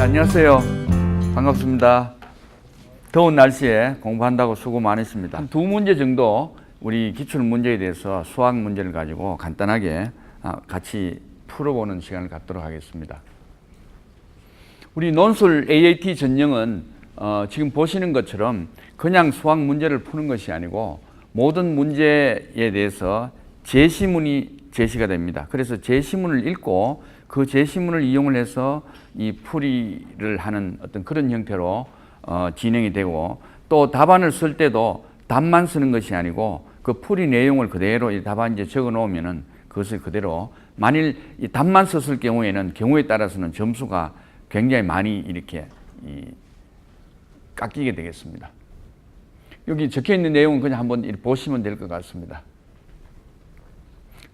안녕하세요. 반갑습니다. 더운 날씨에 공부한다고 수고 많으십니다. 한 두 문제 정도 우리 기출 문제에 대해서 수학 문제를 가지고 간단하게 같이 풀어보는 시간을 갖도록 하겠습니다. 우리 논술 AAT 전형은 지금 보시는 것처럼 그냥 수학 문제를 푸는 것이 아니고 모든 문제에 대해서 제시문이 제시가 됩니다. 그래서 제시문을 읽고 그 제시문을 이용을 해서 이 풀이를 하는 어떤 그런 형태로 진행이 되고, 또 답안을 쓸 때도 답만 쓰는 것이 아니고 그 풀이 내용을 그대로 이 답안지에 적어 놓으면은 그것을 그대로, 만일 이 답만 썼을 경우에는 경우에 따라서는 점수가 굉장히 많이 이렇게 깎이게 되겠습니다. 여기 적혀 있는 내용은 그냥 한번 보시면 될 것 같습니다.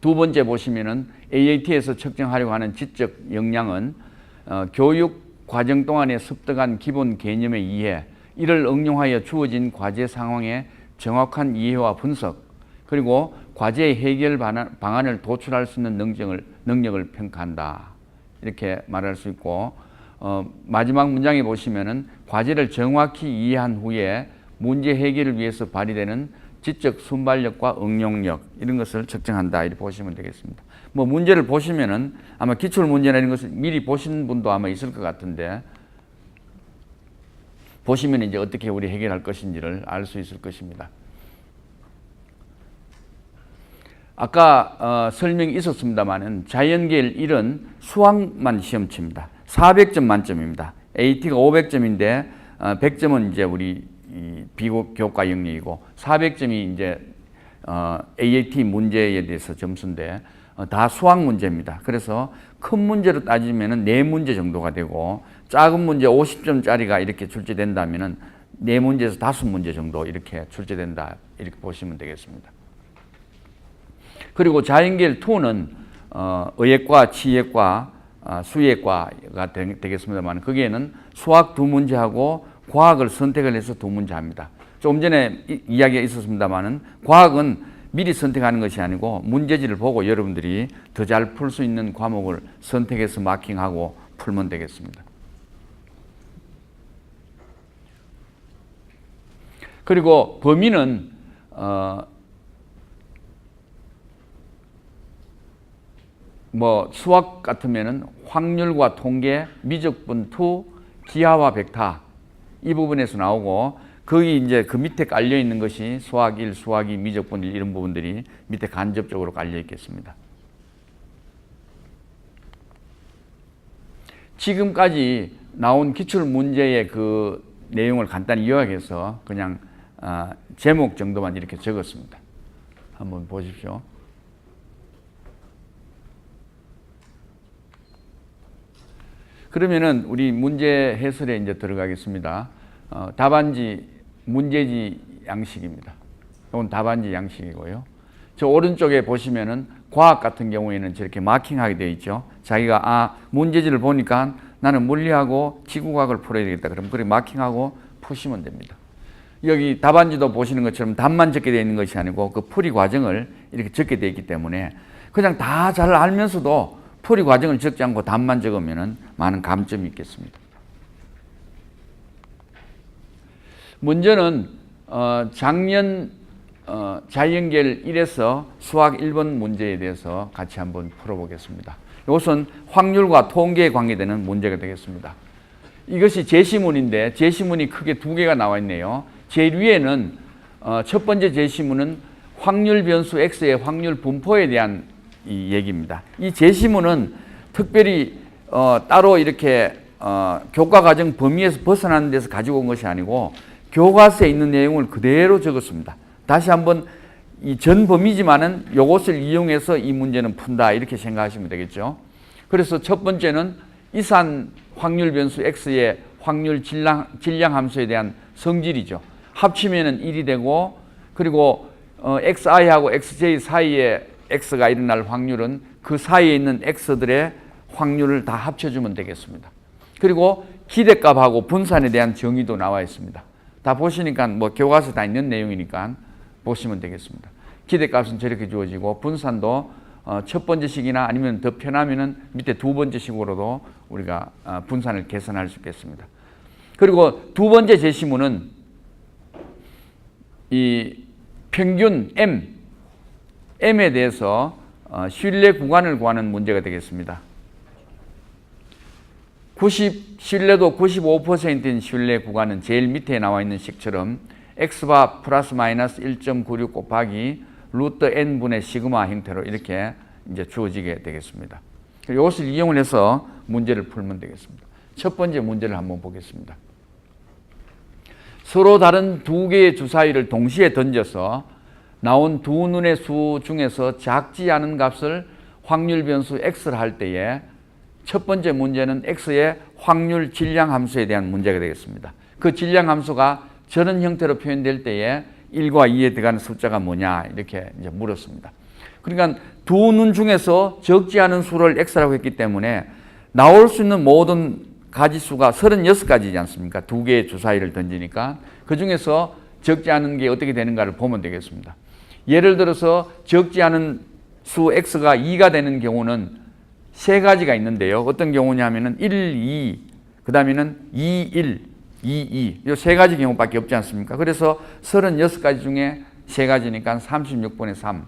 두 번째 보시면은 AAT에서 측정하려고 하는 지적 역량은 교육 과정 동안에 습득한 기본 개념의 이해, 이를 응용하여 주어진 과제 상황의 정확한 이해와 분석, 그리고 과제의 해결 방안을 도출할 수 있는 능력을 평가한다. 이렇게 말할 수 있고, 마지막 문장에 보시면은 과제를 정확히 이해한 후에 문제 해결을 위해서 발휘되는 지적 순발력과 응용력, 이런 것을 측정한다. 이렇게 보시면 되겠습니다. 뭐 문제를 보시면은 아마 기출 문제나 이런 것을 미리 보신 분도 아마 있을 것 같은데, 보시면 이제 어떻게 우리 해결할 것인지를 알 수 있을 것입니다. 아까 설명이 있었습니다만은 자연계열 1은 수학만 시험치입니다. 400점 만점입니다. AT가 500점인데 100점은 이제 우리 비교과 영역이고 400점이 이제 AAT 문제에 대해서 점수인데 다 수학 문제입니다. 그래서 큰 문제로 따지면은 4문제 정도가 되고, 작은 문제 50점짜리가 이렇게 출제된다면은 4문제에서 5문제 정도 이렇게 출제된다. 이렇게 보시면 되겠습니다. 그리고 자연계열 2는 의예과, 치예과, 수예과가 되겠습니다만, 거기에는 수학 2문제하고 과학을 선택을 해서 2문제 합니다. 조금 전에 이야기가 있었습니다만은 과학은 미리 선택하는 것이 아니고 문제지를 보고 여러분들이 더 잘 풀 수 있는 과목을 선택해서 마킹하고 풀면 되겠습니다. 그리고 범위는 뭐 수학 같으면은 확률과 통계, 미적분 2, 기하와 벡터, 이 부분에서 나오고, 거기 이제 그 밑에 깔려 있는 것이 수학 1, 수학 2, 미적분 1, 이런 부분들이 밑에 간접적으로 깔려 있겠습니다. 지금까지 나온 기출 문제의 그 내용을 간단히 요약해서 그냥 제목 정도만 이렇게 적었습니다. 한번 보십시오. 그러면은 우리 문제 해설에 이제 들어가겠습니다. 답안지, 문제지 양식입니다. 이건 답안지 양식이고요. 저 오른쪽에 보시면은 과학 같은 경우에는 저렇게 마킹하게 되어 있죠. 자기가 문제지를 보니까 나는 물리하고 지구과학을 풀어야 되겠다. 그럼 그렇게 마킹하고 푸시면 됩니다. 여기 답안지도 보시는 것처럼 답만 적게 되어 있는 것이 아니고 그 풀이 과정을 이렇게 적게 되어 있기 때문에 그냥 다 잘 알면서도 풀이 과정을 적지 않고 답만 적으면 많은 감점이 있겠습니다. 먼저는 작년 자연계열 1에서 수학 1번 문제에 대해서 같이 한번 풀어보겠습니다. 이것은 확률과 통계에 관계되는 문제가 되겠습니다. 이것이 제시문인데 제시문이 크게 2개가 나와 있네요. 제일 위에는 첫 번째 제시문은 확률 변수 X의 확률 분포에 대한 이 얘기입니다. 이 제시문은 특별히 따로 이렇게 교과 과정 범위에서 벗어나는 데서 가지고 온 것이 아니고 교과서에 있는 내용을 그대로 적었습니다. 다시 한번 이 전 범위지만은 이것을 이용해서 이 문제는 푼다, 이렇게 생각하시면 되겠죠. 그래서 첫 번째는 이산 확률 변수 X의 확률 질량 함수에 대한 성질이죠. 합치면은 1이 되고, 그리고 XI하고 XJ 사이에 X가 일어날 확률은 그 사이에 있는 X들의 확률을 다 합쳐주면 되겠습니다. 그리고 기대값하고 분산에 대한 정의도 나와 있습니다. 다 보시니까 뭐 교과서에 다 있는 내용이니까 보시면 되겠습니다. 기대값은 저렇게 주어지고 분산도 첫 번째 식이나 아니면 더 편하면은 밑에 두 번째 식으로도 우리가 분산을 계산할 수 있겠습니다. 그리고 두 번째 제시문은 이 평균 M에 대해서 신뢰 구간을 구하는 문제가 되겠습니다. 신뢰도 95%인 신뢰 구간은 제일 밑에 나와 있는 식처럼 X바 플러스 마이너스 1.96 곱하기 루트 N분의 시그마 형태로 이렇게 이제 주어지게 되겠습니다. 이것을 이용을 해서 문제를 풀면 되겠습니다. 첫 번째 문제를 한번 보겠습니다. 서로 다른 두 개의 주사위를 동시에 던져서 나온 두 눈의 수 중에서 작지 않은 값을 확률 변수 X를 할 때에 첫 번째 문제는 X의 확률 질량 함수에 대한 문제가 되겠습니다. 그 질량 함수가 저런 형태로 표현될 때에 1과 2에 들어가는 숫자가 뭐냐 이렇게 이제 물었습니다. 그러니까 두 눈 중에서 적지 않은 수를 X라고 했기 때문에 나올 수 있는 모든 가지수가 36가지지 않습니까? 두 개의 주사위를 던지니까 그 중에서 적지 않은 게 어떻게 되는가를 보면 되겠습니다. 예를 들어서 적지 않은 수 X가 2가 되는 경우는 세 가지가 있는데요. 어떤 경우냐면은 1, 2, 그 다음에는 2, 1, 2, 2. 이 세 가지 경우밖에 없지 않습니까? 그래서 36가지 중에 세 가지니까 36분의 3.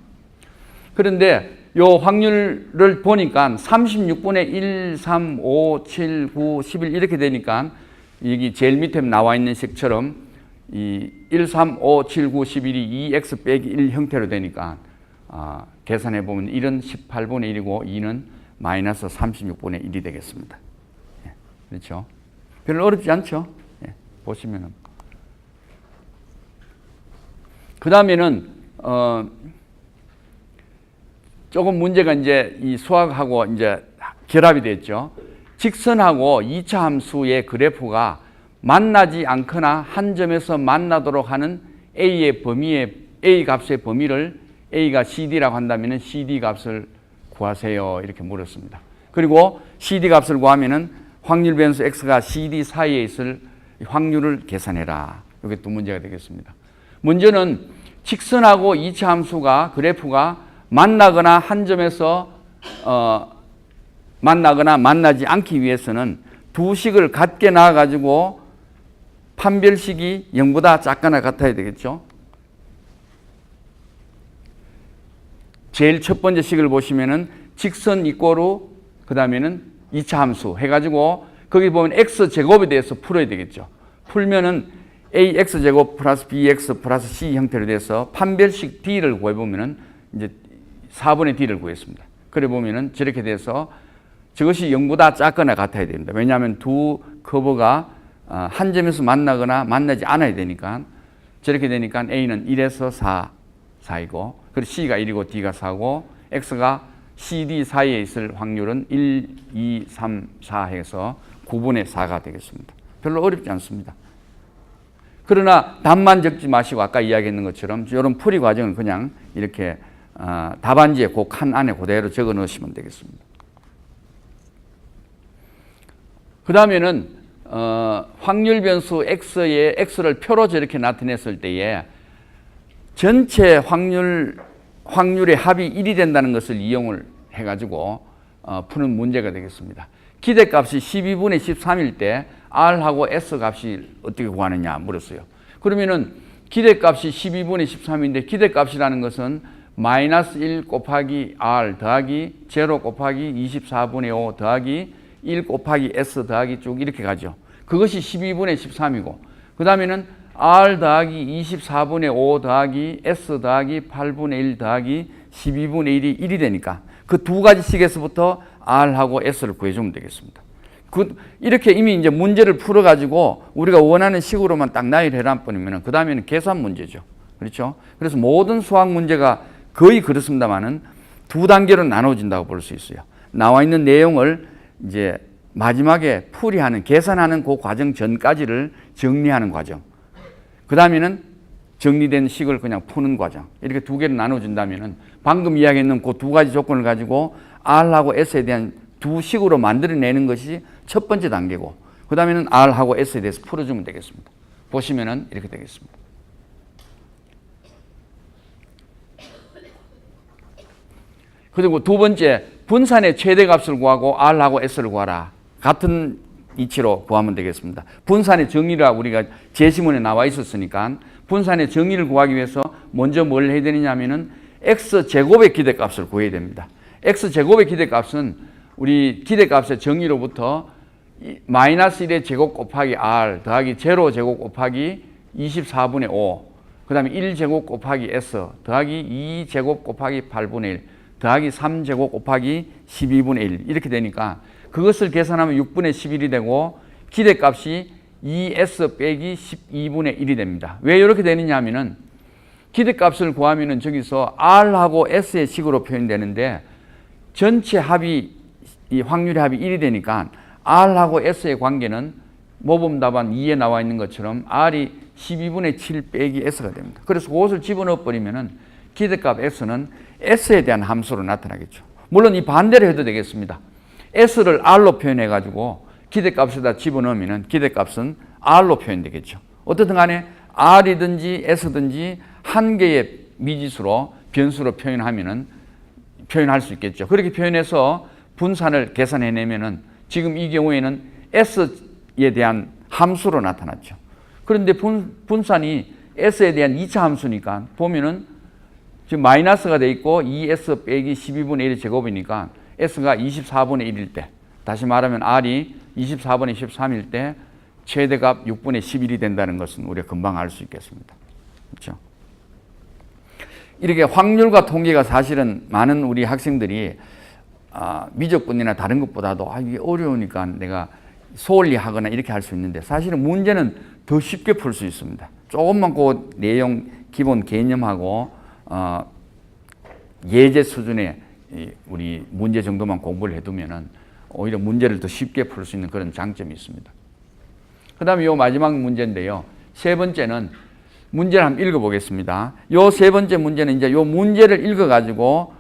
그런데 요 확률을 보니까 36분의 1, 3, 5, 7, 9, 11 이렇게 되니까 여기 제일 밑에 나와 있는 식처럼 이 1, 3, 5, 7, 9, 11이 2x 빼기 1 형태로 되니까 계산해 보면 1은 18분의 1이고 2는 마이너스 36분의 1이 되겠습니다. 예, 그렇죠? 별로 어렵지 않죠? 예, 보시면은. 그 다음에는 조금 문제가 이제 이 수학하고 이제 결합이 됐죠. 직선하고 2차 함수의 그래프가 만나지 않거나 한 점에서 만나도록 하는 A의 범위의 A 값의 범위를 A가 CD라고 한다면은 CD 값을 구하세요. 이렇게 물었습니다. 그리고 CD 값을 구하면은 확률 변수 X가 CD 사이에 있을 확률을 계산해라. 이게 두 문제가 되겠습니다. 문제는 직선하고 2차 함수가 그래프가 만나거나 한 점에서 만나거나 만나지 않기 위해서는 두 식을 같게 나와가지고 판별식이 0보다 작거나 같아야 되겠죠. 제일 첫 번째 식을 보시면은 직선 이꼬르 그 다음에는 2차 함수 해가지고 거기 보면 x제곱에 대해서 풀어야 되겠죠. 풀면은 ax제곱 플러스 bx 플러스 c 형태로 돼서 판별식 d를 구해보면은 이제 4분의 d를 구했습니다. 그래 보면은 저렇게 돼서 저것이 0보다 작거나 같아야 됩니다. 왜냐하면 두 커브가 한 점에서 만나거나 만나지 않아야 되니까 저렇게 되니까 A는 1에서 4이고 그리고 C가 1이고 D가 4고 X가 CD 사이에 있을 확률은 1, 2, 3, 4 해서 9분의 4가 되겠습니다. 별로 어렵지 않습니다. 그러나 답만 적지 마시고 아까 이야기했는 것처럼 이런 풀이 과정을 그냥 이렇게 답안지에 그 칸 안에 그대로 적어 넣으시면 되겠습니다. 그 다음에는 확률 변수 X의 X를 표로 저렇게 나타냈을 때에 전체 확률의 합이 1이 된다는 것을 이용을 해가지고 푸는 문제가 되겠습니다. 기대값이 12분의 13일 때 R하고 S 값이 어떻게 구하느냐 물었어요. 그러면은 기대값이 12분의 13인데 기대값이라는 것은 마이너스 1 곱하기 R 더하기 0 곱하기 24분의 5 더하기 1 곱하기 S 더하기 쭉 이렇게 가죠. 그것이 12분의 13이고 그 다음에는 R 더하기 24분의 5 더하기 S 더하기 8분의 1 더하기 12분의 1이 1이 되니까 그 두 가지 식에서부터 R하고 S를 구해주면 되겠습니다. 이렇게 이미 이제 문제를 풀어가지고 우리가 원하는 식으로만 딱 나열해라 뿐이면 그 다음에는 계산 문제죠. 그렇죠? 그래서 모든 수학 문제가 거의 그렇습니다만은 두 단계로 나눠진다고 볼 수 있어요. 나와 있는 내용을 이제 마지막에 풀이하는, 계산하는 그 과정 전까지를 정리하는 과정. 그 다음에는 정리된 식을 그냥 푸는 과정. 이렇게 두 개로 나눠준다면은 방금 이야기했는 그 두 가지 조건을 가지고 R하고 S에 대한 두 식으로 만들어내는 것이 첫 번째 단계고, 그 다음에는 R하고 S에 대해서 풀어주면 되겠습니다. 보시면은 이렇게 되겠습니다. 그리고 두 번째, 분산의 최대값을 구하고 R하고 S를 구하라. 같은 이치로 구하면 되겠습니다. 분산의 정의가 우리가 제시문에 나와 있었으니까 분산의 정의를 구하기 위해서 먼저 뭘 해야 되느냐면은 X제곱의 기대값을 구해야 됩니다. X제곱의 기대값은 우리 기대값의 정의로부터 마이너스 1의 제곱 곱하기 R 더하기 제로 제곱 곱하기 24분의 5, 그 다음에 1제곱 곱하기 S 더하기 2제곱 곱하기 8분의 1 더하기 3제곱 곱하기 12분의 1 이렇게 되니까 그것을 계산하면 6분의 11이 되고 기대값이 2S 빼기 12분의 1이 됩니다. 왜 이렇게 되느냐 하면은 기대값을 구하면은 저기서 R하고 S의 식으로 표현되는데 전체 합이 이 확률의 합이 1이 되니까 R하고 S의 관계는 모범 답안 2에 나와 있는 것처럼 R이 12분의 7 빼기 S가 됩니다. 그래서 그것을 집어넣어 버리면은 기대값 S는 S에 대한 함수로 나타나겠죠. 물론 이 반대로 해도 되겠습니다. S를 R로 표현해 가지고 기대값에다 집어넣으면은 기대값은 R로 표현되겠죠. 어떻든 간에 R이든지 S든지 한 개의 미지수로 변수로 표현할 수 있겠죠. 그렇게 표현해서 분산을 계산해내면은 지금 이 경우에는 S에 대한 함수로 나타났죠. 그런데 분산이 S에 대한 2차 함수니까 보면은 지금 마이너스가 돼 있고 2S 빼기 12분의 1 제곱이니까 S가 24분의 1일 때, 다시 말하면 R이 24분의 13일 때 최대값 6분의 11이 된다는 것은 우리가 금방 알 수 있겠습니다. 그렇죠? 이렇게 확률과 통계가 사실은 많은 우리 학생들이 미적분이나 다른 것보다도 이게 어려우니까 내가 소홀히 하거나 이렇게 할 수 있는데 사실은 문제는 더 쉽게 풀 수 있습니다. 조금만 그 내용 기본 개념하고 예제 수준의 우리 문제 정도만 공부를 해두면은 오히려 문제를 더 쉽게 풀 수 있는 그런 장점이 있습니다. 그 다음에 요 마지막 문제인데요. 세 번째는 문제를 한번 읽어보겠습니다. 요 세 번째 문제는 이제 요 문제를 읽어가지고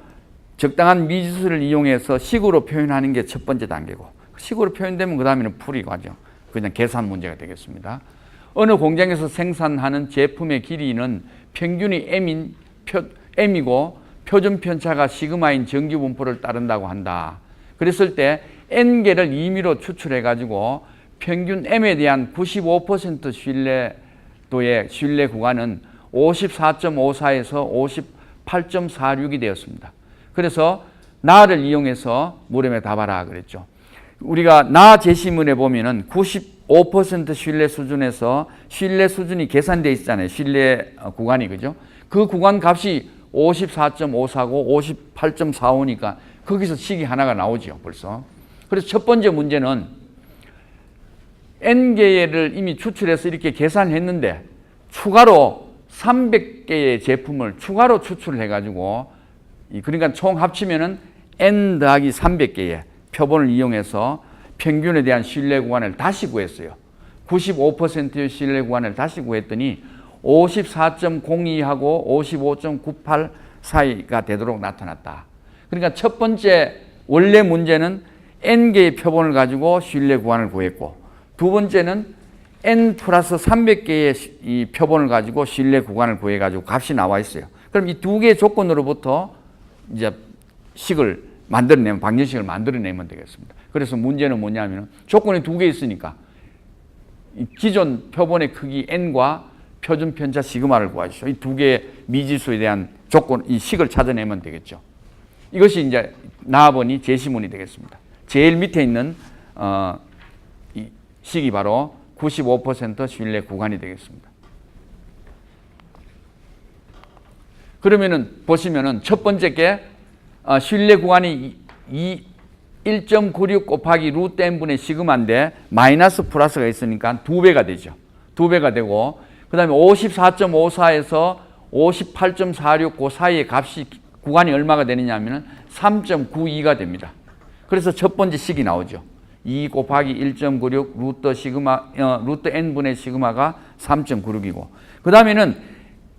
적당한 미지수를 이용해서 식으로 표현하는 게 첫 번째 단계고, 식으로 표현되면 그 다음에는 풀이고 하죠. 그냥 계산 문제가 되겠습니다. 어느 공장에서 생산하는 제품의 길이는 평균이 M이고 표준 편차가 시그마인 정규 분포를 따른다고 한다. 그랬을 때 N개를 임의로 추출해가지고 평균 M에 대한 95% 신뢰도의 신뢰 구간은 54.54에서 58.46이 되었습니다. 그래서 나를 이용해서 물음에 답하라 그랬죠. 우리가 나 제시문에 보면은 95% 신뢰 수준에서 신뢰 수준이 계산되어 있잖아요. 신뢰 구간이, 그죠? 그 구간 값이 54.54고 58.45니까 거기서 식이 하나가 나오죠, 벌써. 그래서 첫 번째 문제는 N개를 이미 추출해서 이렇게 계산을 했는데 추가로 300개의 제품을 추가로 추출을 해가지고 그러니까 총 합치면은 N 더하기 300개의 표본을 이용해서 평균에 대한 신뢰 구간을 다시 구했어요. 95%의 신뢰 구간을 다시 구했더니 54.02하고 55.98 사이가 되도록 나타났다. 그러니까 첫 번째 원래 문제는 N개의 표본을 가지고 신뢰 구간을 구했고, 두 번째는 N 플러스 300개의 이 표본을 가지고 신뢰 구간을 구해가지고 값이 나와 있어요. 그럼 이 두 개의 조건으로부터 이제 식을 만들어내면, 방정식을 만들어내면 되겠습니다. 그래서 문제는 뭐냐면 조건이 두 개 있으니까 기존 표본의 크기 N과 표준 편차 시그마를 구하시죠. 이 두 개의 미지수에 대한 조건, 이 식을 찾아내면 되겠죠. 이것이 이제 나와보니 제시문이 되겠습니다. 제일 밑에 있는 이 식이 바로 95% 신뢰 구간이 되겠습니다. 그러면은 보시면은 첫 번째 게 신뢰 구간이 1.96 곱하기 루트 n분의 시그마인데 마이너스 플러스가 있으니까 2배가 되죠. 2배가 되고 그 다음에 54.54에서 58.46 그 사이의 값이 구간이 얼마가 되느냐 하면 3.92가 됩니다. 그래서 첫 번째 식이 나오죠. 2 곱하기 1.96 루트 n분의 시그마가 3.96이고 그 다음에는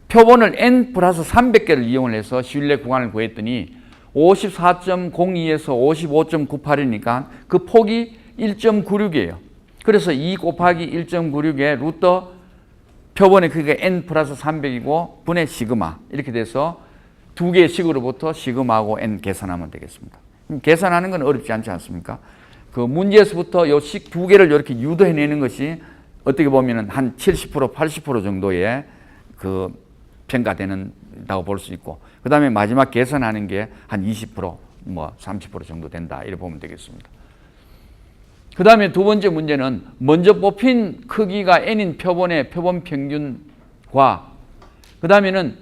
표본을 n 플러스 300개를 이용을 해서 신뢰 구간을 구했더니 54.02에서 55.98이니까 그 폭이 1.96이에요. 그래서 2 곱하기 1.96에 루트 표본의 크기가 n 플러스 300이고 분의 시그마 이렇게 돼서 두 개의 식으로부터 시그마하고 n 계산하면 되겠습니다. 계산하는 건 어렵지 않지 않습니까? 그 문제에서부터 요 식 두 개를 이렇게 유도해내는 것이 어떻게 보면은 한 70%, 80% 정도의 그 평가되는다고 볼 수 있고, 그 다음에 마지막 계산하는 게 한 20%, 뭐 30% 정도 된다. 이렇게 보면 되겠습니다. 그 다음에 두 번째 문제는 먼저 뽑힌 크기가 n인 표본의 표본 평균과 그 다음에는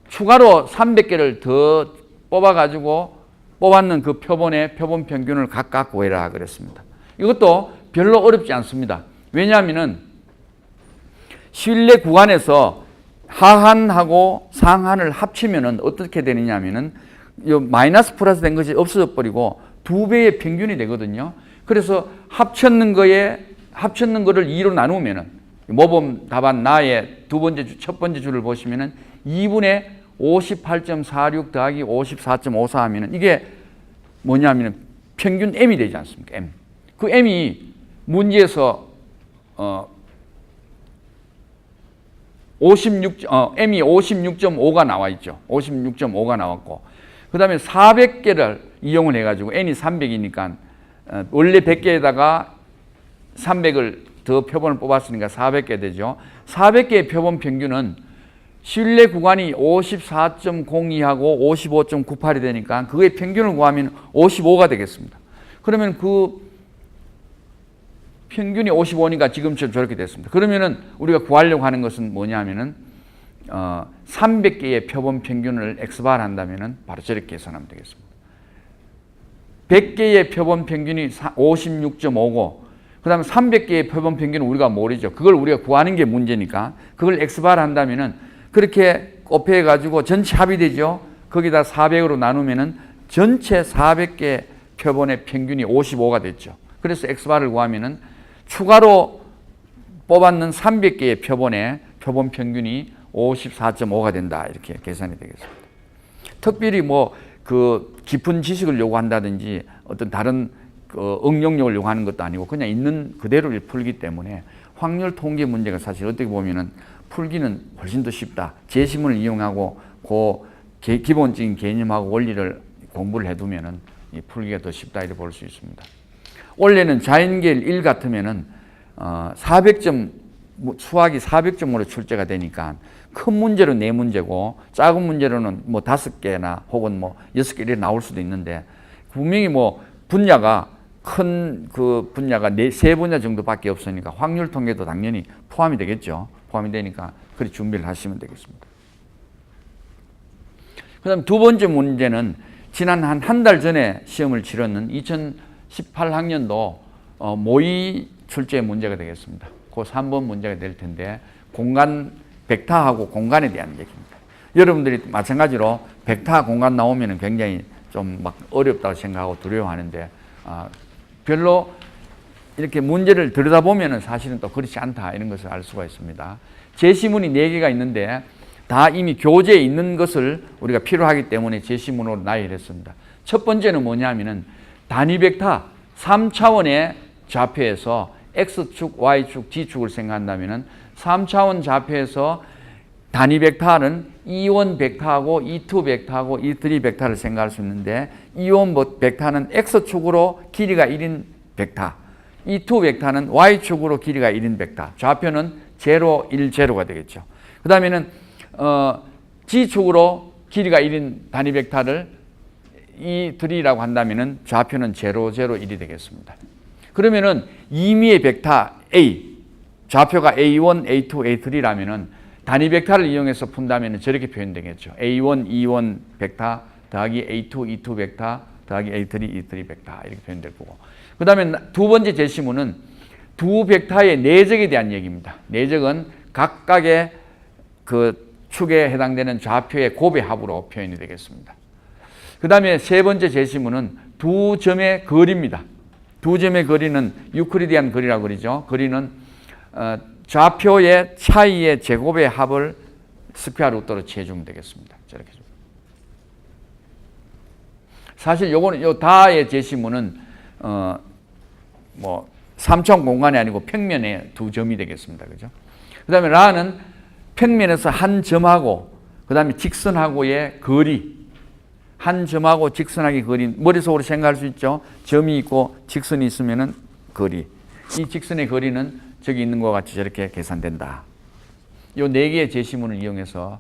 추가로 300개를 더 뽑아가지고 뽑았는 그 표본의 표본 평균을 각각 구해라 그랬습니다. 이것도 별로 어렵지 않습니다. 왜냐하면은 실내 구간에서 하한하고 상한을 합치면은 어떻게 되느냐 하면은 이 마이너스 플러스 된 것이 없어져 버리고 두 배의 평균이 되거든요. 그래서 합쳤는 거를 2로 나누면은 모범 답안 나의 첫 번째 줄을 보시면은 2분의 58.46 더하기 54.54 하면은 이게 뭐냐면은 평균 m이 되지 않습니까? m. 그 m이 문제에서 m이 56.5가 나와 있죠. 56.5가 나왔고, 그 다음에 400개를 이용을 해가지고 n이 300이니까 원래 100개에다가 300을 더 표본을 뽑았으니까 400개 되죠. 400개의 표본 평균은 실내 구간이 54.02하고 55.98이 되니까 그의 평균을 구하면 55가 되겠습니다. 그러면 그 평균이 55니까 지금처럼 저렇게 됐습니다. 그러면은 우리가 구하려고 하는 것은 뭐냐 하면은 300개의 표본 평균을 xbar 한다면은 바로 저렇게 계산하면 되겠습니다. 100개의 표본 평균이 56.5고 그 다음에 300개의 표본 평균은 우리가 모르죠. 그걸 우리가 구하는 게 문제니까 그걸 xbar 한다면은 그렇게 곱해가지고 전체 합이 되죠. 거기다 400으로 나누면은 전체 400개 표본의 평균이 55가 됐죠. 그래서 xbar을 구하면은 추가로 뽑았는 300개의 표본의 표본 평균이 54.5가 된다. 이렇게 계산이 되겠습니다. 특별히 뭐 그 깊은 지식을 요구한다든지 어떤 다른 그 응용력을 요구하는 것도 아니고 그냥 있는 그대로를 풀기 때문에 확률 통계 문제가 사실 어떻게 보면은 풀기는 훨씬 더 쉽다. 제시문을 이용하고 그 기본적인 개념하고 원리를 공부를 해두면은 풀기가 더 쉽다 이렇게 볼 수 있습니다. 원래는 자연계열 1 같으면은 400점 수학이 400점으로 출제가 되니까 큰 문제로 4문제고 작은 문제로는 뭐 5개나 혹은 뭐 6개 이렇게 나올 수도 있는데 분명히 뭐 분야가 큰 그 분야가 3분야 정도밖에 없으니까 확률 통계도 당연히 포함이 되겠죠. 포함이 되니까 그렇게 준비를 하시면 되겠습니다. 그 다음 두 번째 문제는 지난 한 달 전에 시험을 치렀는 2018학년도 모의 출제 문제가 되겠습니다. 그 3번 문제가 될 텐데 공간 벡터하고 공간에 대한 얘기입니다. 여러분들이 마찬가지로 벡터 공간 나오면 굉장히 좀 막 어렵다고 생각하고 두려워하는데 별로 이렇게 문제를 들여다보면 사실은 또 그렇지 않다 이런 것을 알 수가 있습니다. 제시문이 4개가 있는데 다 이미 교재에 있는 것을 우리가 필요하기 때문에 제시문으로 나열했습니다. 첫 번째는 뭐냐면은 단위 벡터 3차원의 좌표에서 X축, Y축, Z축을 생각한다면은 3차원 좌표에서 단위 벡터는 E1 벡터하고 E2 벡터하고 E3 벡터를 생각할 수 있는데 E1 벡터는 X축으로 길이가 1인 벡터, E2 벡터는 Y축으로 길이가 1인 벡터, 좌표는 0, 1, 0가 되겠죠. 그 다음에는 G축으로 길이가 1인 단위 벡터를 E3라고 한다면은 좌표는 0, 0, 1이 되겠습니다. 그러면은 임의의 벡터 A, 좌표가 A1, A2, A3라면은 단위 벡터를 이용해서 푼다면 저렇게 표현되겠죠. A1, E1 벡터 더하기 A2, E2 벡터 더하기 A3, E3 벡터 이렇게 표현될 거고. 그 다음에 두 번째 제시문은 두 벡터의 내적에 대한 얘기입니다. 내적은 각각의 그 축에 해당되는 좌표의 곱의 합으로 표현이 되겠습니다. 그 다음에 세 번째 제시문은 두 점의 거리입니다. 두 점의 거리는 유클리디안 거리라고 그러죠. 거리는 좌표의 차이의 제곱의 합을 스퀘어 루트로 취해주면 되겠습니다. 저렇게 좀. 사실 요거는 요 다의 제시문은 뭐 3차원 공간이 아니고 평면에 두 점이 되겠습니다. 그죠? 그 다음에 라는 평면에서 한 점하고 그 그 다음에 직선하고의 거리. 한 점하고 직선하게 거리. 머릿속으로 생각할 수 있죠. 점이 있고 직선이 있으면은 거리. 이 직선의 거리는 저기 있는 것과 같이 저렇게 계산된다. 이 4개의 제시문을 이용해서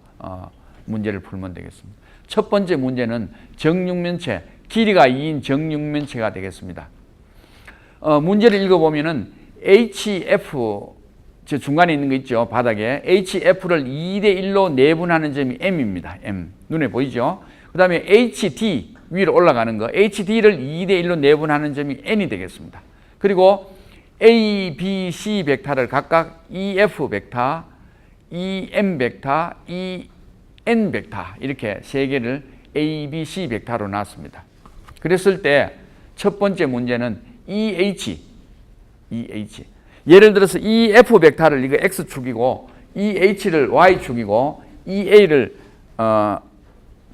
문제를 풀면 되겠습니다. 첫 번째 문제는 정육면체, 길이가 2인 정육면체가 되겠습니다. 문제를 읽어보면은 HF, 저 중간에 있는 거 있죠. 바닥에. HF를 2대1로 내분하는 점이 M입니다. M. 눈에 보이죠? 그 다음에 HD, 위로 올라가는 거. HD를 2대1로 내분하는 점이 N이 되겠습니다. 그리고 A, B, C 벡터를 각각 EF 벡터, EM 벡터, EN 벡터 이렇게 3개를 A, B, C 벡터로 놨습니다. 그랬을 때 첫 번째 문제는 EH. 예를 들어서 EF 벡터를 이거 X축이고 EH를 Y축이고 EA를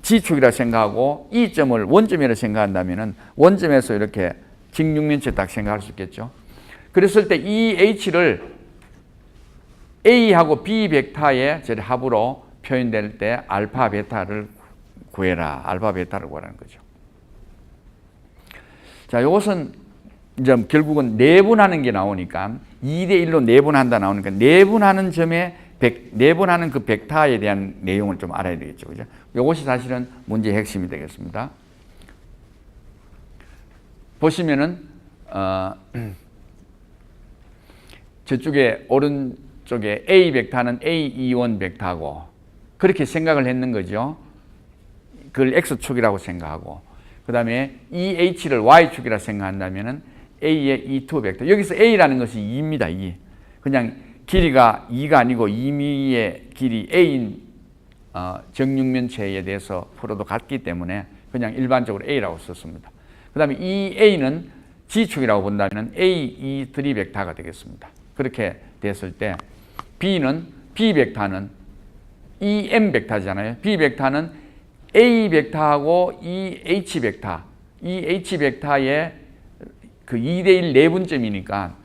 G축이라 생각하고 이 점을 원점이라 생각한다면 원점에서 이렇게 직육면체 딱 생각할 수 있겠죠. 그랬을 때 EH를 A하고 B 벡터의 합으로 표현될 때 알파 베타를 구해라. 알파 베타를 구하라는 거죠. 자, 이것은 이제 결국은 내분하는 게 나오니까 2대1로 내분한다 나오니까 내분하는 점에 내분하는 그 벡터에 대한 내용을 좀 알아야 되겠죠. 그죠? 이것이 사실은 문제의 핵심이 되겠습니다. 보시면은 저쪽에 오른쪽에 A 벡터는 A21 벡터고 그렇게 생각을 했는 거죠. 그걸 X축이라고 생각하고 그 다음에 EH를 Y축이라 생각한다면은 A의 E2 벡터. 여기서 A라는 것이 2입니다. 2. 그냥 길이가 2가 아니고 2미의 길이 A인 정육면체에 대해서 풀어도 같기 때문에 그냥 일반적으로 A라고 썼습니다. 그 다음에 이 A는 G축이라고 본다면 A, E3 벡터가 되겠습니다. 그렇게 됐을 때 B 벡터는 EM 벡터잖아요. B 벡터는 A 벡터하고 EH 벡터, EH 벡터의 그 2대1 내분점이니까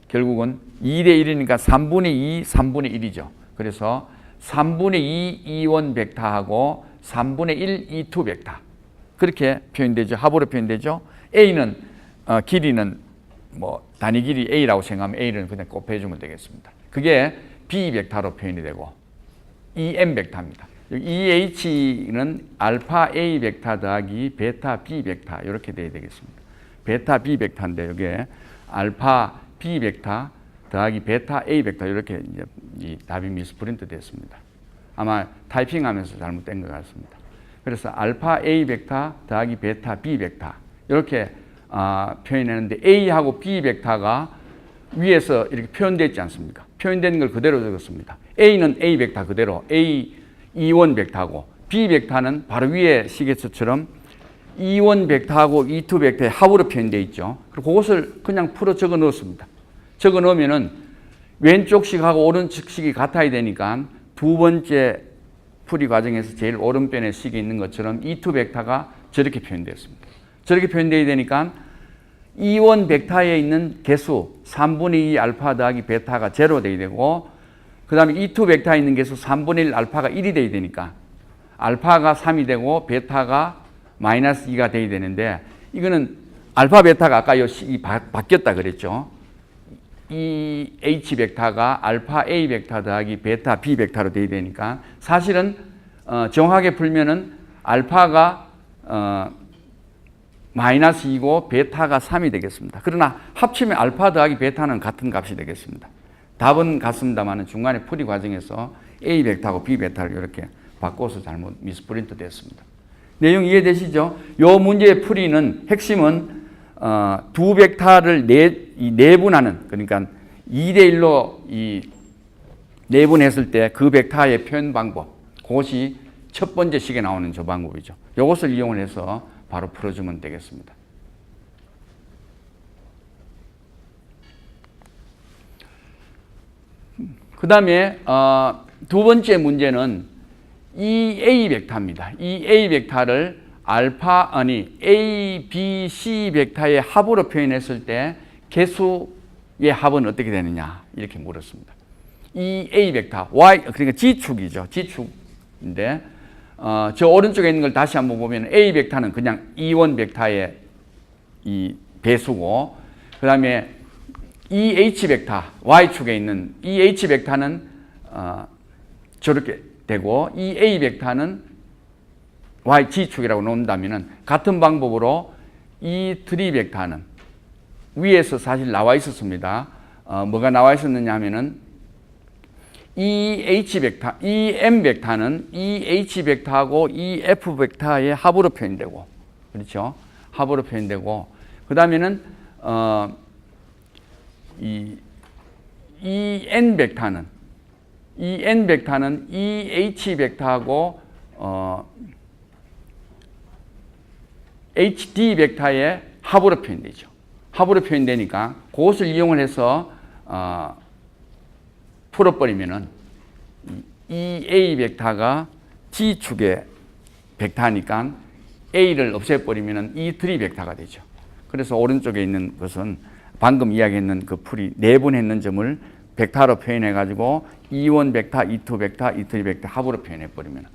결국은 2대1이니까 3분의 2, 3분의 1이죠. 그래서 3분의 2 E1 벡터하고 3분의 1 E2 벡터. 그렇게 표현되죠. 합으로 표현되죠. A는 길이는 뭐 단위 길이 A라고 생각하면 A를 그냥 곱해주면 되겠습니다. 그게 B 벡터로 표현이 되고 EM 벡터입니다. EH는 알파 A 벡터 더하기 베타 B 벡터 이렇게 돼야 되겠습니다. 베타 B 벡터인데 여기에 알파 B 벡터 더하기 베타 A 벡터 이렇게 이제 이 답이 미스프린트 됐습니다. 아마 타이핑하면서 잘못된 것 같습니다. 그래서 알파 A 벡터 더하기 베타 B 벡터 이렇게 표현했는데 A하고 B 벡터가 위에서 이렇게 표현되어 있지 않습니까? 표현된 걸 그대로 적었습니다. A는 A 벡터 그대로 E1 벡터고 B 벡터는 바로 위에 시계처럼 E1 벡터하고 E2 벡터의 합으로 표현되어 있죠. 그리고 그것을 그냥 풀어 적어 넣었습니다. 적어 넣으면은 왼쪽 식하고 오른쪽 식이 같아야 되니까 두 번째 풀이 과정에서 제일 오른편에 식이 있는 것처럼 E2 벡터가 저렇게 표현되었습니다. 저렇게 표현되어야 되니까 E1 벡터에 있는 개수 3분의 2 알파 더하기 베타가 제로 돼야 되고 그 다음에 E2 벡터에 있는 개수 3분의 1 알파가 1이 돼야 되니까 알파가 3이 되고 베타가 마이너스 2가 돼야 되는데 이거는 알파 베타가 아까 이 식이 바뀌었다 그랬죠. 이 H 벡터가 알파 A 벡터 더하기 베타 B 벡터로 돼야 되니까 사실은 정확하게 풀면은 알파가 마이너스 2고 베타가 3이 되겠습니다. 그러나 합치면 알파 더하기 베타는 같은 값이 되겠습니다. 답은 같습니다만 중간에 풀이 과정에서 A 벡터하고 B 벡터를 이렇게 바꿔서 잘못 미스프린트 됐습니다. 내용 이해되시죠? 이 문제의 풀이는 핵심은 두 벡터를 내분하는 그러니까 2대1로 내분했을 때 그 벡터의 표현 방법 그것이 첫 번째 식에 나오는 저 방법이죠. 이것을 이용을 해서 바로 풀어주면 되겠습니다. 그 다음에 두 번째 문제는 EA 벡터입니다. EA 벡터를 A, B, C 벡터의 합으로 표현했을 때 개수의 합은 어떻게 되느냐 이렇게 물었습니다. EA 벡터, Y 그러니까 G축이죠. G축인데 저 오른쪽에 있는 걸 다시 한번 보면 A 벡터는 그냥 E1 벡터의 이 배수고, 그 다음에 EH 벡터, Y축에 있는 EH 벡터는 저렇게 되고, EA 벡터는 YG축이라고 놓는다면 같은 방법으로 E3 벡터는 위에서 사실 나와 있었습니다. 뭐가 나와 있었느냐 하면은 EH 벡터, EM 벡터는 EH 벡터하고 EF 벡터의 합으로 표현되고, 그렇죠? 합으로 표현되고, 그 다음에는 이 EN 벡터는 EH 벡터하고 HD 벡터의 합으로 표현되죠. 합으로 표현되니까 그것을 이용을 해서 풀어버리면은 EA 벡터가 G축의 벡터니까 A를 없애버리면은 E3 벡터가 되죠. 그래서 오른쪽에 있는 것은 방금 이야기했는 그 풀이 내분했는 점을 벡터로 표현해가지고 E1 벡터, E2 벡터, E3 벡터 합으로 표현해버리면,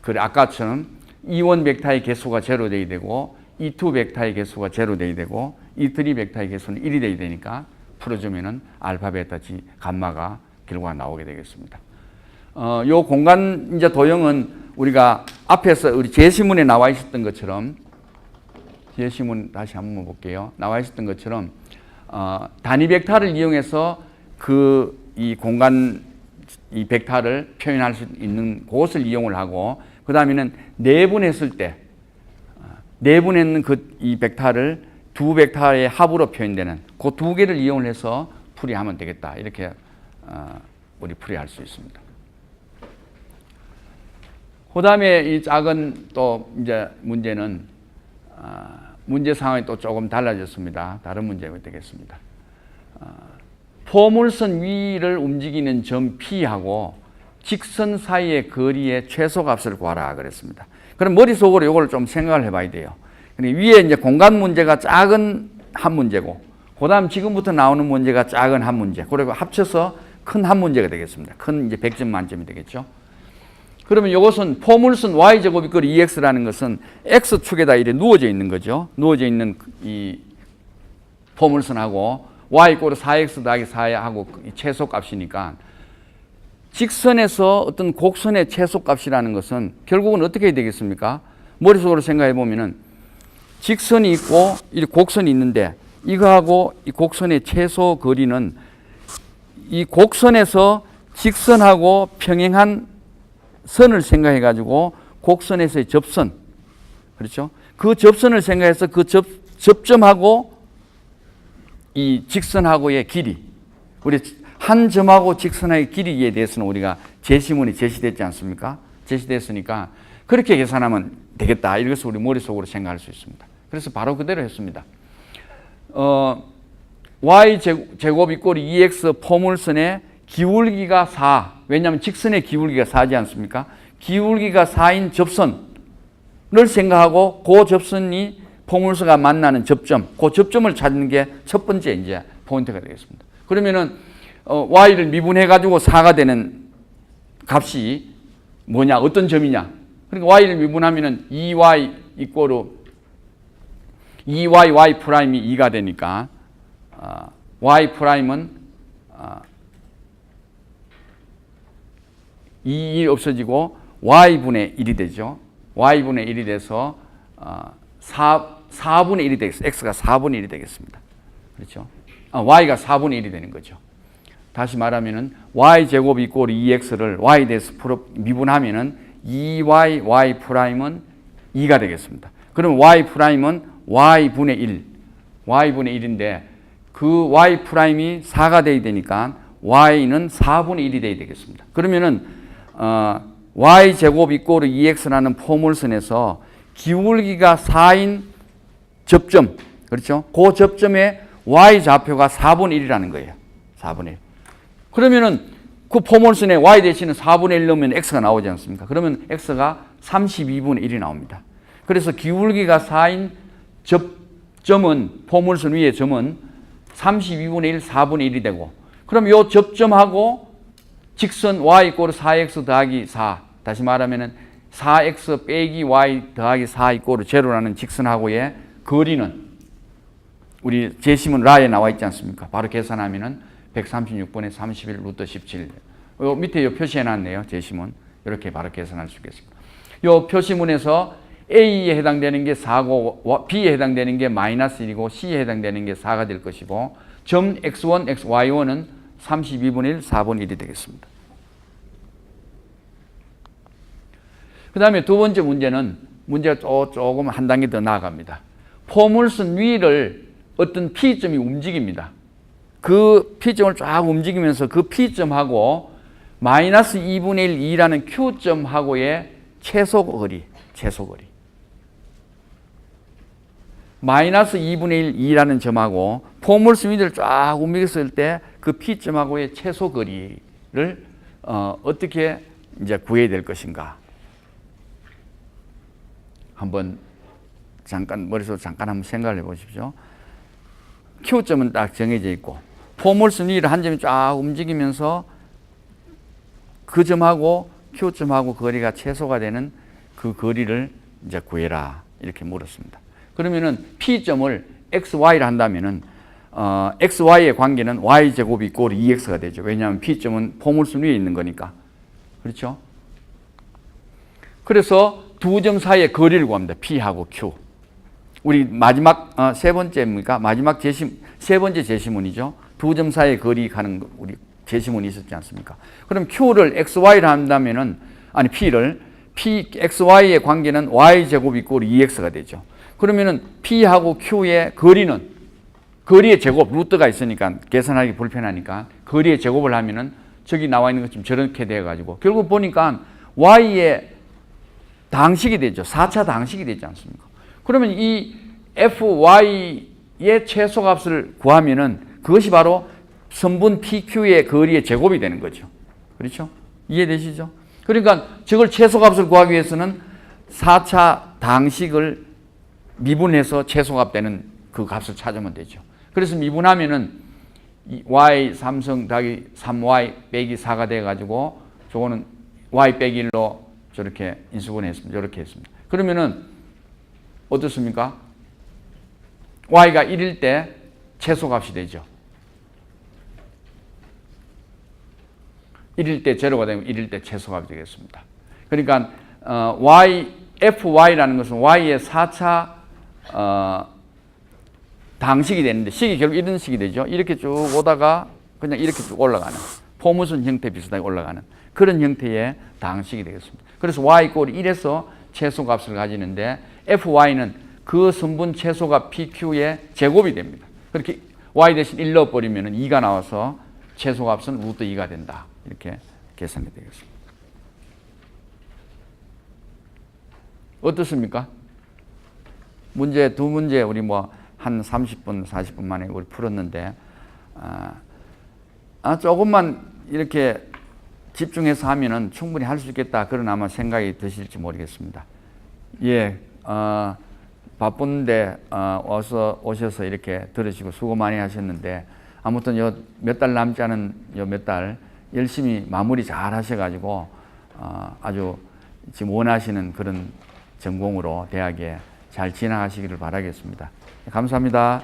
그래 아까처럼 E1 벡터의 개수가 제로 돼야 되고, E2 벡터의 개수가 제로 돼야 되고, E3 벡터의 개수는 1이 돼야 되니까 풀어주면은 알파, 베타, 지, 감마가 결과가 나오게 되겠습니다. 요 공간 이제 도형은 우리가 앞에서 우리 제시문에 나와 있었던 것처럼, 제시문 다시 한번 볼게요. 나와 있었던 것처럼 단위 벡터를 이용해서 이 공간 이 벡터를 표현할 수 있는 그것을 이용을 하고, 그 다음에는 내분했을 때 내분했는 이 벡터를 두 벡터의 합으로 표현되는 그 두 개를 이용을 해서 풀이하면 되겠다. 이렇게 우리 풀이할 수 있습니다. 그 다음에 이 작은 또 이제 문제는 문제 상황이 또 조금 달라졌습니다. 다른 문제가 되겠습니다. 포물선 위를 움직이는 점 P하고 직선 사이의 거리의 최소값을 구하라 그랬습니다. 그럼 머릿속으로 이걸 좀 생각을 해봐야 돼요. 위에 이제 공간 문제가 작은 한 문제고, 그 다음 지금부터 나오는 문제가 작은 한 문제, 그리고 합쳐서 큰 한 문제가 되겠습니다. 큰 이제 100점 만점이 되겠죠. 그러면 이것은 포물선 y제곱이 꼴 2x라는 것은 x축에다 이렇게 누워져 있는 거죠. 누워져 있는 이 포물선하고 y 꼴 4x 더하기 4하고 최소값이니까, 직선에서 어떤 곡선의 최소값이라는 것은 결국은 어떻게 되겠습니까? 머릿속으로 생각해 보면은 직선이 있고 이 곡선이 있는데, 이거하고 이 곡선의 최소 거리는 이 곡선에서 직선하고 평행한 선을 생각해 가지고 곡선에서의 접선, 그렇죠? 그 접선을 생각해서 그 접점하고 이 직선하고의 길이, 우리 한 점하고 직선의 길이에 대해서는 우리가 제시문이 제시됐지 않습니까? 제시됐으니까 그렇게 계산하면 되겠다. 이것을 우리 머릿속으로 생각할 수 있습니다. 그래서 바로 그대로 했습니다. y제곱 이꼴 2x 포물선의 기울기가 4. 왜냐하면 직선의 기울기가 4지 않습니까? 기울기가 4인 접선을 생각하고 그 접선이 포물선과 만나는 접점, 그 접점을 찾는 게 첫 번째 이제 포인트가 되겠습니다. 그러면은 y를 미분해가지고 4가 되는 값이 뭐냐, 어떤 점이냐? 그러니까 y를 미분하면은 2y 이꼴로 2y y 프라임이 2가 되니까 y 프라임은 2 없어지고 y분의 1이 되죠. y분의 1이 돼서 4분의 1이 되겠습니다. x가 4분의 1이 되겠습니다. 그렇죠? y가 4분의 1이 되는 거죠. 다시 말하면은 y제곱 이꼴 2x를 y에 대해서 미분하면은 2y y 프라임은 2가 되겠습니다. 그럼 y 프라임은 y분의 1, y분의 1인데 그 y 프라임이 4가 돼야 되니까 y는 4분의 1이 돼야 되겠습니다. 그러면은 y제곱 이꼴 2x라는 포물선에서 기울기가 4인 접점, 그렇죠? 그 접점에 y 좌표가 4분의 1이라는 거예요. 4분의 1. 그러면은 그 포물선에 y 대신에 4분의 1 넣으면 x가 나오지 않습니까? 그러면 x가 32분의 1이 나옵니다. 그래서 기울기가 4인 접점은, 포물선 위의 점은 32분의 1, 4분의 1이 되고, 그럼 이 접점하고 직선 y 이꼴 4x 더하기 4, 다시 말하면은 4x 빼기 y 더하기 4 이꼬르 제로라는 직선하고의 거리는 우리 제시문 라에 나와 있지 않습니까? 바로 계산하면은 136분의 31 루트 17. 요 밑에 요 표시해 놨네요. 제시문. 이렇게 바로 계산할 수 있겠습니다. 요 표시문에서 A에 해당되는 게 4고 B에 해당되는 게 마이너스 1이고 C에 해당되는 게 4가 될 것이고 점 X1, Y1은 32분의 1, 4분의 1이 되겠습니다. 그 다음에 두 번째 문제는 문제가 조금 한 단계 더 나아갑니다. 포물선 위를 어떤 P점이 움직입니다. 그 P점을 쫙 움직이면서 그 P점하고 마이너스 2분의 1, 2라는 Q점하고의 최소거리. 마이너스 2분의 1, 2라는 점하고 포물선 위를 쫙 움직였을 때 그 P점하고의 최소거리를 어떻게 이제 구해야 될 것인가. 한번 잠깐 머릿속으로 잠깐 한번 생각을 해보십시오. Q점은 딱 정해져 있고 포물선 위를 한 점이 쫙 움직이면서 그 점하고 Q점하고 거리가 최소가 되는 그 거리를 이제 구해라 이렇게 물었습니다. 그러면은 P점을 XY를 한다면은 XY의 관계는 Y제곱이 이꼬르 2X가 되죠. 왜냐하면 P점은 포물선 위에 있는 거니까. 그렇죠? 그래서 두 점 사이의 거리를 구합니다. P하고 Q. 우리 마지막 세 번째입니까? 마지막 세 번째 제시문이죠. 두 점 사이의 거리 가는 우리 제시문이 있었지 않습니까? 그럼 Q를 XY를 한다면은 P를 XY의 관계는 Y제곱 이꼬르 2X가 되죠. 그러면은 P하고 Q의 거리의 제곱, 루트가 있으니까 계산하기 불편하니까 거리의 제곱을 하면은 저기 나와 있는 것처럼 저렇게 돼가지고 결국 보니까 Y의 당식이 되죠. 4차 당식이 되지 않습니까? 그러면 이 FY의 최소값을 구하면은 그것이 바로 선분 PQ의 거리의 제곱이 되는 거죠. 그렇죠? 이해되시죠? 그러니까 저걸 최소값을 구하기 위해서는 4차 당식을 미분해서 최소값 되는 그 값을 찾으면 되죠. 그래서 미분하면은 y 3성 더하기 3y 빼기 4가 돼가지고 저거는 y 빼기 1로 저렇게 인수분해했습니다. 이렇게 했습니다. 그러면은 어떻습니까? y가 1일 때 최소값이 되죠. 1일 때 제로가 되면 1일 때 최소값이 되겠습니다. 그러니까 FY라는 것은 Y의 4차 당식이 되는데 식이 결국 이런 식이 되죠. 이렇게 쭉 오다가 그냥 이렇게 쭉 올라가는 포물선 형태 비슷하게 올라가는 그런 형태의 당식이 되겠습니다. 그래서 Y 이꼴 1에서 최소값을 가지는데 FY는 그 선분 최소값 PQ의 제곱이 됩니다. 그렇게 Y 대신 1 넣어버리면 2가 나와서 최소값은 루트 2가 된다. 이렇게 계산이 되겠습니다. 어떻습니까? 두 문제 우리 한 30분, 40분 만에 우리 풀었는데, 조금만 이렇게 집중해서 하면은 충분히 할 수 있겠다. 그런 아마 생각이 드실지 모르겠습니다. 예, 바쁜데, 오셔서 이렇게 들으시고 수고 많이 하셨는데, 아무튼 몇 달 남지 않은 몇 달 열심히 마무리 잘 하셔가지고, 아주 지금 원하시는 그런 전공으로 대학에 잘 진학하시기를 바라겠습니다. 감사합니다.